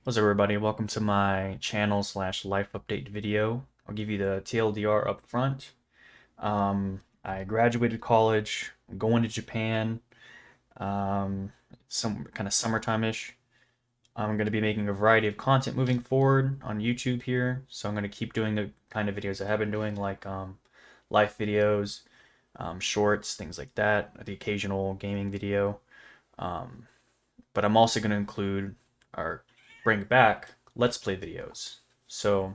What's up, everybody? Welcome to my channel slash life update video. I'll give you the TLDR up front. I graduated college, I'm going to Japan, um, some kind of summertime-ish. I'm going to be making a variety of content moving forward on YouTube here. So I'm going to keep doing the kind of videos I have been doing, like life videos, shorts, things like that, the occasional gaming video. Um, but I'm also going to include or bring back Let's Play videos. So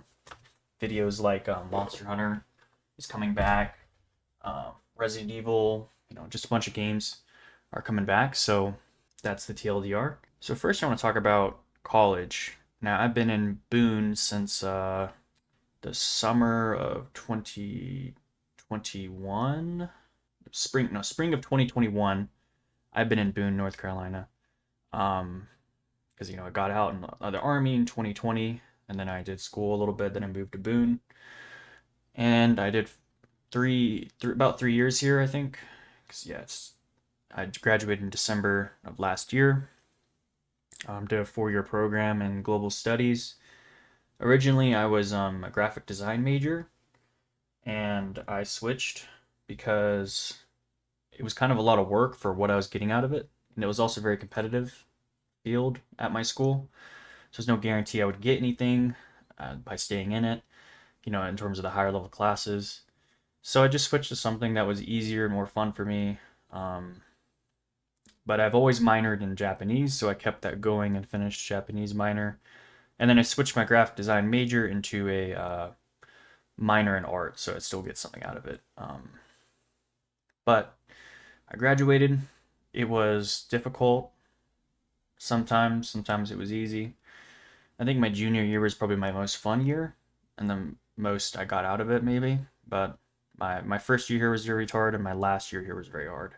videos like Monster Hunter is coming back, Resident Evil, just a bunch of games are coming back. So that's the TLDR. So first, I want to talk about college. Now, I've been in Boone since the summer of 2021, spring of 2021. I've been in Boone, North Carolina. Um, because I got out in the army in 2020, and then I did school a little bit. Then I moved to Boone, and I did about 3 years here, I think. Because I graduated in December of last year. Did a 4-year program in global studies. Originally, I was a graphic design major, and I switched because it was kind of a lot of work for what I was getting out of it, and it was also very competitive field at my school. So there's no guarantee I would get anything by staying in it, in terms of the higher level classes. So I just switched to something that was easier and more fun for me. Um, but I've always minored in Japanese, so I kept that going and finished Japanese minor. And then I switched my graphic design major into a minor in art, so I still get something out of it. But I graduated. It was difficult sometimes it was easy. I think my junior year was probably my most fun year and the most I got out of it, maybe. But my first year here was very hard, and my last year here was very hard.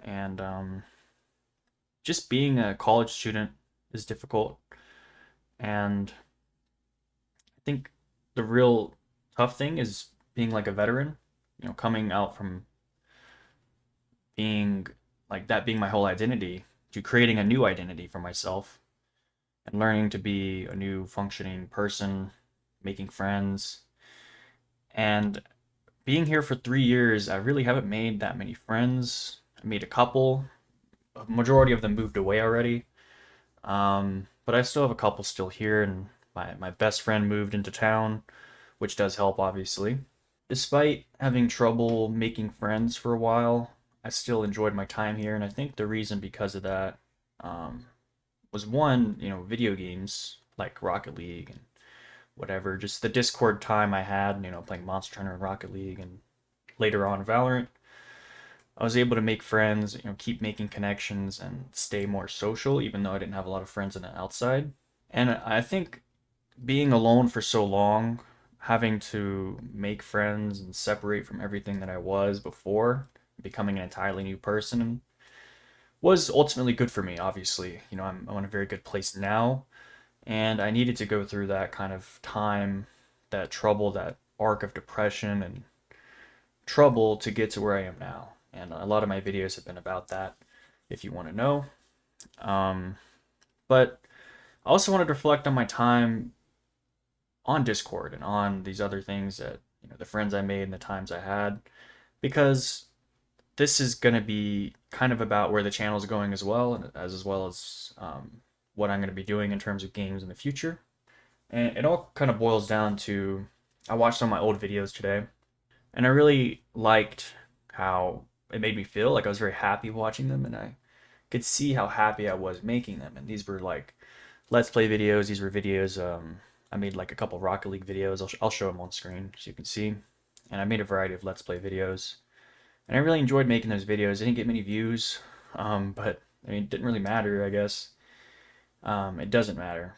And just being a college student is difficult. And I think the real tough thing is being like a veteran, coming out from being like that being my whole identity to creating a new identity for myself and learning to be a new functioning person, making friends. And being here for 3 years, I really haven't made that many friends. I made a couple. A majority of them moved away already. But I still have a couple still here, and my best friend moved into town, which does help, obviously. Despite having trouble making friends for a while, I still enjoyed my time here, and I think the reason because of that um, was one, video games like Rocket League and whatever, just the Discord time I had, playing Monster Hunter and Rocket League, and later on Valorant. I was able to make friends, keep making connections and stay more social, even though I didn't have a lot of friends on the outside. And I think being alone for so long, having to make friends and separate from everything that I was before, becoming an entirely new person, was ultimately good for me, obviously. I'm in a very good place now, and I needed to go through that kind of time, that trouble, that arc of depression and trouble to get to where I am now. And a lot of my videos have been about that, if you want to know. Um, but I also wanted to reflect on my time on Discord and on these other things that, the friends I made and the times I had, because this is going to be kind of about where the channel is going as well, and as well as what I'm going to be doing in terms of games in the future. And it all kind of boils down to I watched some of my old videos today, and I really liked how it made me feel. Like I was very happy watching them, and I could see how happy I was making them. And these were like let's play videos. These were videos. I made like a couple Rocket League videos. I'll show them on screen so you can see. And I made a variety of let's play videos, and I really enjoyed making those videos. I didn't get many views, but I mean, it didn't really matter. I guess it doesn't matter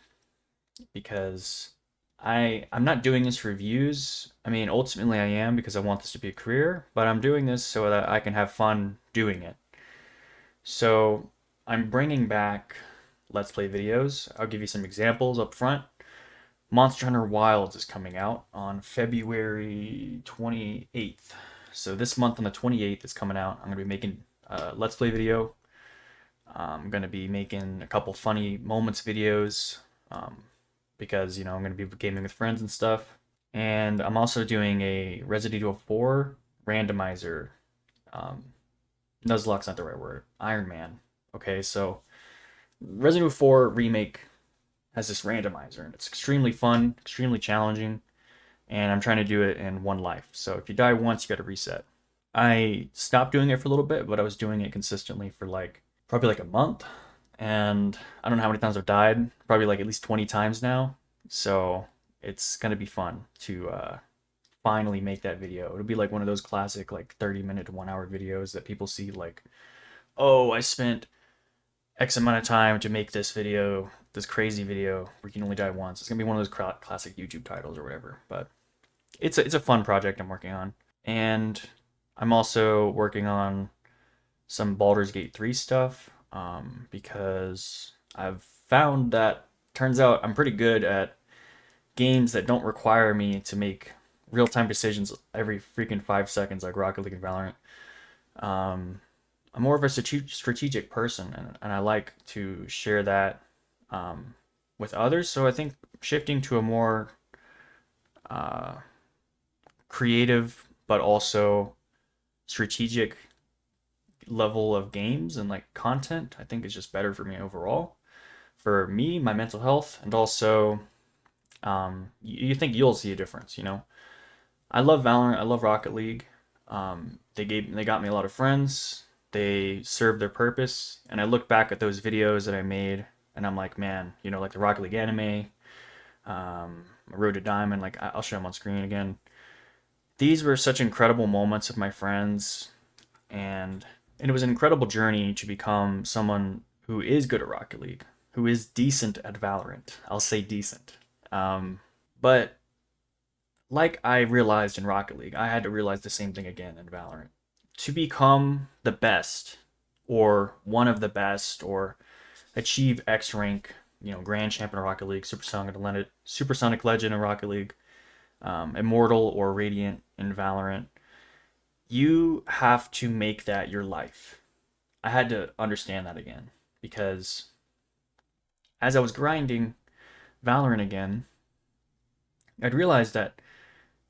because I'm not doing this for views. I mean, ultimately I am because I want this to be a career, but I'm doing this so that I can have fun doing it. So I'm bringing back Let's Play videos. I'll give you some examples up front. Monster Hunter Wilds is coming out on February 28th. So this month on the 28th is coming out. I'm going to be making a Let's Play video. I'm going to be making a couple funny moments videos. because, you know, I'm going to be gaming with friends and stuff. And I'm also doing a Resident Evil 4 randomizer. Um, Nuzlocke's not the right word. Iron Man. Okay, so Resident Evil 4 Remake has this randomizer, and it's extremely fun, extremely challenging, and I'm trying to do it in one life. So if you die once, you got to reset. I stopped doing it for a little bit, but I was doing it consistently for like probably like a month, and I don't know how many times I've died. Probably like at least 20 times now. So it's gonna be fun to finally make that video. It'll be like one of those classic like 30-minute to 1 hour videos that people see like, oh, I spent X amount of time to make this video, this crazy video where you can only die once. It's gonna be one of those classic YouTube titles or whatever. But it's a fun project I'm working on, and I'm also working on some Baldur's Gate 3 stuff, because I've found that turns out I'm pretty good at games that don't require me to make real time decisions every freaking 5 seconds, like Rocket League and Valorant. Um, I'm more of a strategic person, and I like to share that um, with others. So I think shifting to a more uh, creative but also strategic level of games and like content, I think is just better for me overall. For me, my mental health, and also you think you'll see a difference, you know? I love Valorant, I love Rocket League. They got me a lot of friends. They served their purpose, and I look back at those videos that I made, and I'm like, man, you know, like the Rocket League anime, Road to Diamond. Like I'll show them on screen again. These were such incredible moments with my friends, and it was an incredible journey to become someone who is good at Rocket League, who is decent at Valorant. I'll say decent. But like I realized in Rocket League, I had to realize the same thing again in Valorant. To become the best, or one of the best, or achieve X rank, you know, Grand Champion of Rocket League, Supersonic Legend in Rocket League, Immortal or Radiant in Valorant, you have to make that your life. I had to understand that again, because as I was grinding Valorant again, I'd realized that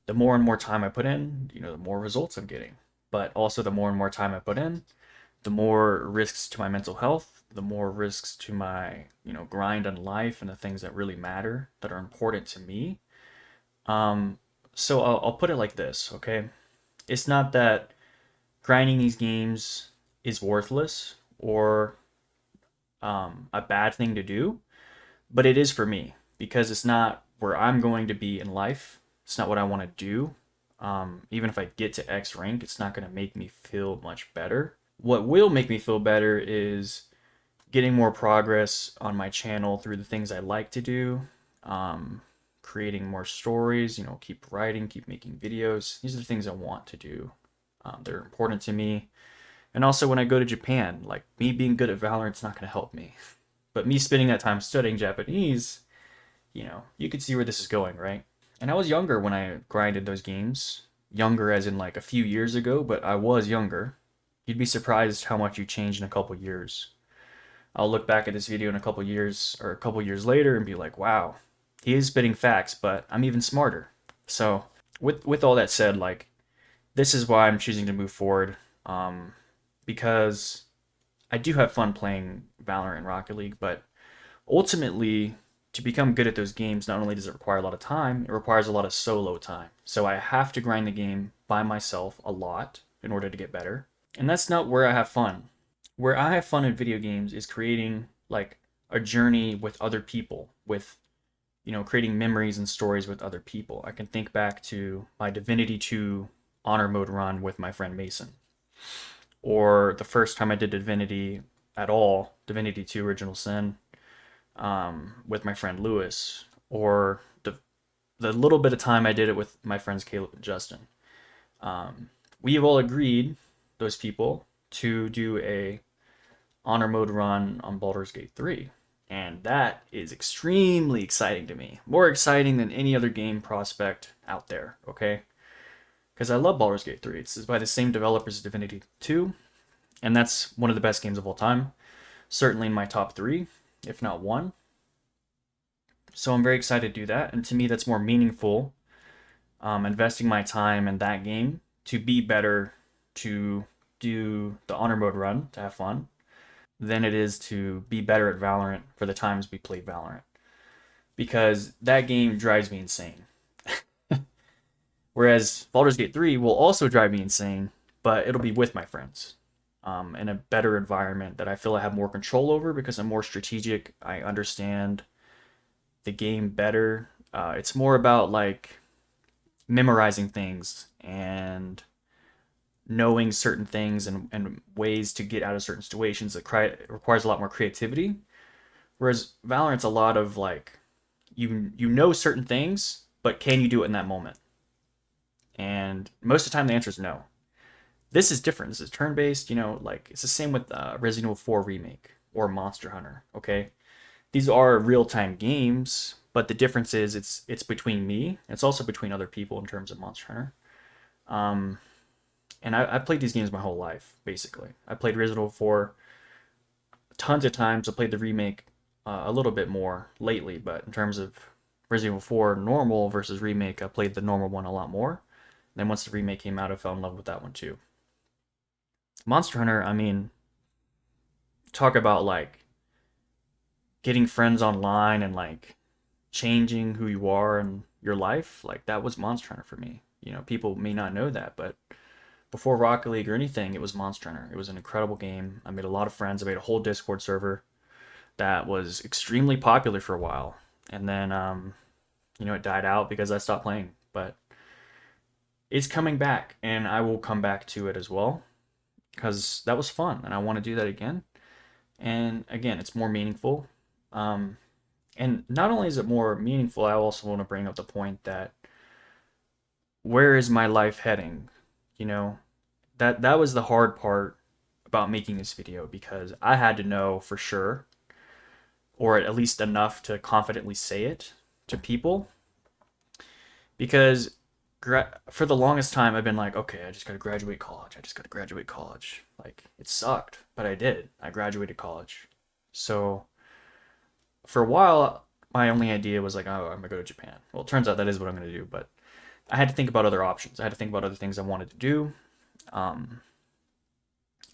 the more and more time I put in, you know, the more results I'm getting. But also the more and more time I put in, the more risks to my mental health, the more risks to my, you know, grind on life and the things that really matter, that are important to me. Um, so I'll put it like this, okay? It's not that grinding these games is worthless or a bad thing to do, but it is for me, because it's not where I'm going to be in life. It's not what I want to do. Even if I get to X rank, it's not going to make me feel much better. What will make me feel better is getting more progress on my channel through the things I like to do, creating more stories, you know, keep writing, keep making videos. These are the things I want to do. They're important to me. And also when I go to Japan, like me being good at Valorant's not going to help me. But me spending that time studying Japanese, you know, you could see where this is going, right? And I was younger when I grinded those games. Younger as in like a few years ago, but I was younger. You'd be surprised how much you changed in a couple years. I'll look back at this video in a couple years or a couple years later and be like, wow, he is spitting facts, but I'm even smarter. So with all that said, like this is why I'm choosing to move forward, because I do have fun playing Valorant and Rocket League, but ultimately, to become good at those games, not only does it require a lot of time, it requires a lot of solo time. So I have to grind the game by myself a lot in order to get better. And that's not where I have fun. Where I have fun in video games is creating like a journey with other people, with, you know, creating memories and stories with other people. I can think back to my Divinity 2 honor mode run with my friend Mason, or the first time I did Divinity at all, Divinity 2 Original Sin, with my friend Lewis, or the little bit of time I did it with my friends Caleb and Justin. We have all agreed, those people, to do a honor mode run on Baldur's Gate 3. And that is extremely exciting to me. More exciting than any other game prospect out there, okay? Because I love Baldur's Gate 3. It's by the same developers as Divinity 2, and that's one of the best games of all time. Certainly in my top 3, if not one. So I'm very excited to do that. And to me, that's more meaningful, investing my time in that game to be better, to do the honor mode run, to have fun, than it is to be better at Valorant for the times we played Valorant. Because that game drives me insane. Whereas Baldur's Gate 3 will also drive me insane, but it'll be with my friends, in a better environment that I feel I have more control over because I'm more strategic. I understand the game better. It's more about like memorizing things and knowing certain things and ways to get out of certain situations that requires a lot more creativity. Whereas Valorant's a lot of like you know certain things, but can you do it in that moment? And most of the time, the answer is no. This is different. This is turn based. Like it's the same with Resident Evil 4 remake or Monster Hunter. Okay, these are real time games, but the difference is it's between me. It's also between other people in terms of Monster Hunter. Um, and I played these games my whole life, basically. I played Resident Evil 4 tons of times. I played the remake a little bit more lately, but in terms of Resident Evil 4 normal versus remake, I played the normal one a lot more. And then once the remake came out, I fell in love with that one too. Monster Hunter, I mean, talk about like getting friends online and like changing who you are in your life. Like that was Monster Hunter for me. People may not know that, but before Rocket League or anything, it was Monster Hunter. It was an incredible game. I made a lot of friends. I made a whole Discord server that was extremely popular for a while. And then, it died out because I stopped playing. But it's coming back, and I will come back to it as well because that was fun, and I want to do that again. And again, it's more meaningful. Um, and not only is it more meaningful, I also want to bring up the point that where is my life heading? You know, that was the hard part about making this video because I had to know for sure, or at least enough to confidently say it to people. Because for the longest time, I've been like, okay, I just got to graduate college. I just got to graduate college. Like, it sucked, but I did. I graduated college. So for a while, my only idea was like, oh, I'm gonna go to Japan. Well, it turns out that is what I'm gonna do, but I had to think about other options. I had to think about other things I wanted to do, um,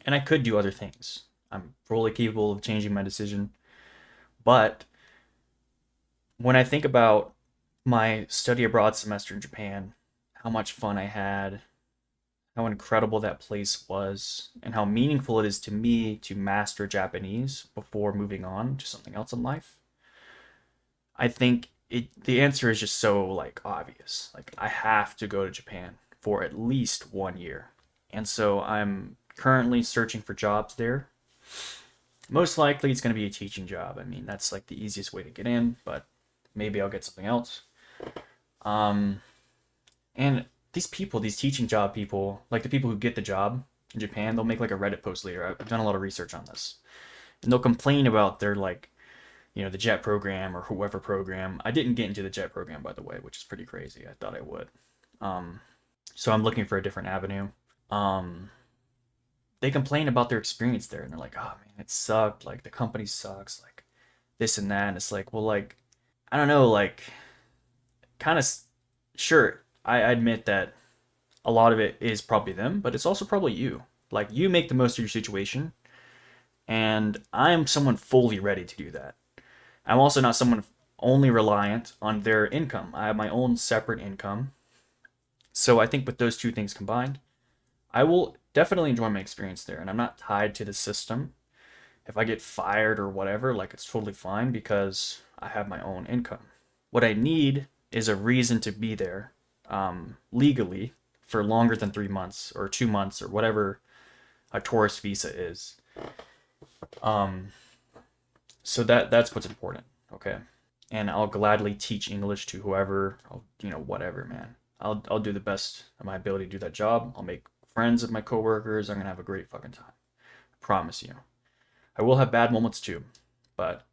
and I could do other things. I'm fully capable of changing my decision, but when I think about my study abroad semester in Japan, how much fun I had, how incredible that place was, and how meaningful it is to me to master Japanese before moving on to something else in life, I think the answer is just so like obvious. Like I have to go to Japan for at least 1 year. And so I'm currently searching for jobs there. Most likely it's going to be a teaching job. I mean, that's like the easiest way to get in, but maybe I'll get something else. Um and these people, these teaching job people, like the people who get the job in Japan, they'll make like a Reddit post later. I've done a lot of research on this. And they'll complain about their like the JET program or whoever program. I didn't get into the JET program, by the way, which is pretty crazy. I thought I would. Um, so I'm looking for a different avenue. Um, they complain about their experience there, and they're like, "Oh man, it sucked. Like the company sucks. Like this and that." And it's like, well, like I don't know, like kind of sure. I admit that a lot of it is probably them, but it's also probably you. Like you make the most of your situation, and I'm someone fully ready to do that. I'm also not someone only reliant on their income. I have my own separate income. So I think with those two things combined, I will definitely enjoy my experience there. And I'm not tied to the system. If I get fired or whatever, like it's totally fine because I have my own income. What I need is a reason to be there, legally for longer than 3 months or 2 months or whatever a tourist visa is. Um, so that's what's important. Okay. And I'll gladly teach English to whoever, whatever, man. I'll do the best of my ability to do that job. I'll make friends with my coworkers. I'm gonna have a great fucking time. I promise you. I will have bad moments too, but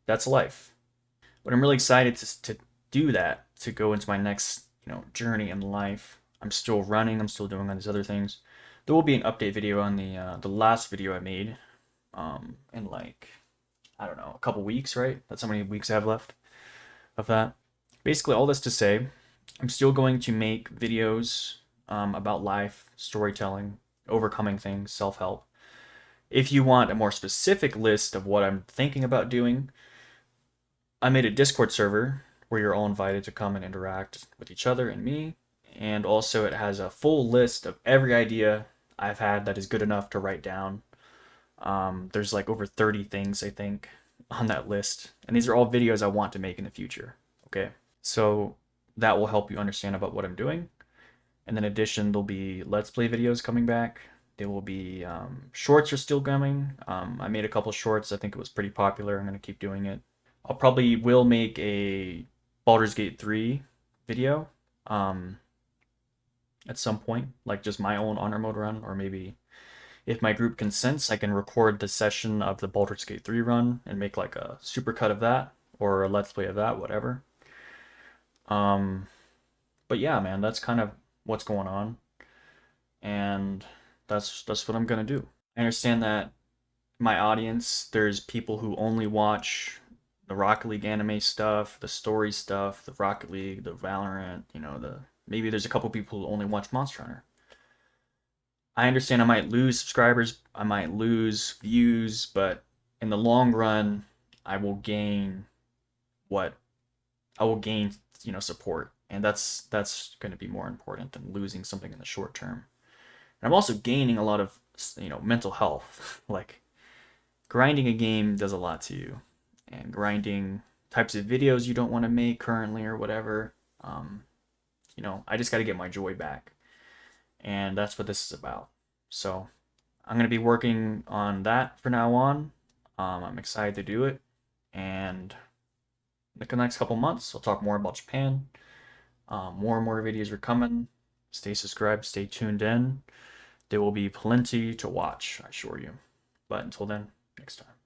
that's life. But I'm really excited to do that, to go into my next, journey in life. I'm still running. I'm still doing all these other things. There will be an update video on the last video I made, in like I don't know, a couple weeks, right? That's how many weeks I have left. of that. Basically, all this to say, I'm still going to make videos about life, storytelling, overcoming things, self help. If you want a more specific list of what I'm thinking about doing, I made a Discord server where you're all invited to come and interact with each other and me. And also, it has a full list of every idea I've had that is good enough to write down. There's like over 30 things, I think, on that list. And these are all videos I want to make in the future. Okay. So that will help you understand about what I'm doing. And then in addition, there'll be Let's Play videos coming back. There will be shorts are still coming. I made a couple shorts. I think it was pretty popular. I'm going to keep doing it. I'll probably will make a Baldur's Gate 3 video at some point, like just my own honor mode run, or maybe if my group consents, I can record the session of the Baldur's Gate 3 run and make like a supercut of that or a let's play of that, whatever. Um, but yeah, man, that's kind of what's going on, and that's what I'm gonna do. I understand that my audience, there's people who only watch the Rocket League anime stuff, the story stuff, the Rocket League, the Valorant, the maybe there's a couple people who only watch Monster Hunter. I understand I might lose subscribers, I might lose views, but in the long run, I will gain what I will gain, support, and that's going to be more important than losing something in the short term. And I'm also gaining a lot of, mental health. Like grinding a game does a lot to you, and grinding types of videos you don't want to make currently or whatever. Um, I just got to get my joy back, and that's what this is about. So I'm going to be working on that for now on. I'm excited to do it, and in the next couple months, I'll talk more about Japan. More and more videos are coming. Stay subscribed, stay tuned in. There will be plenty to watch, I assure you. But until then, next time.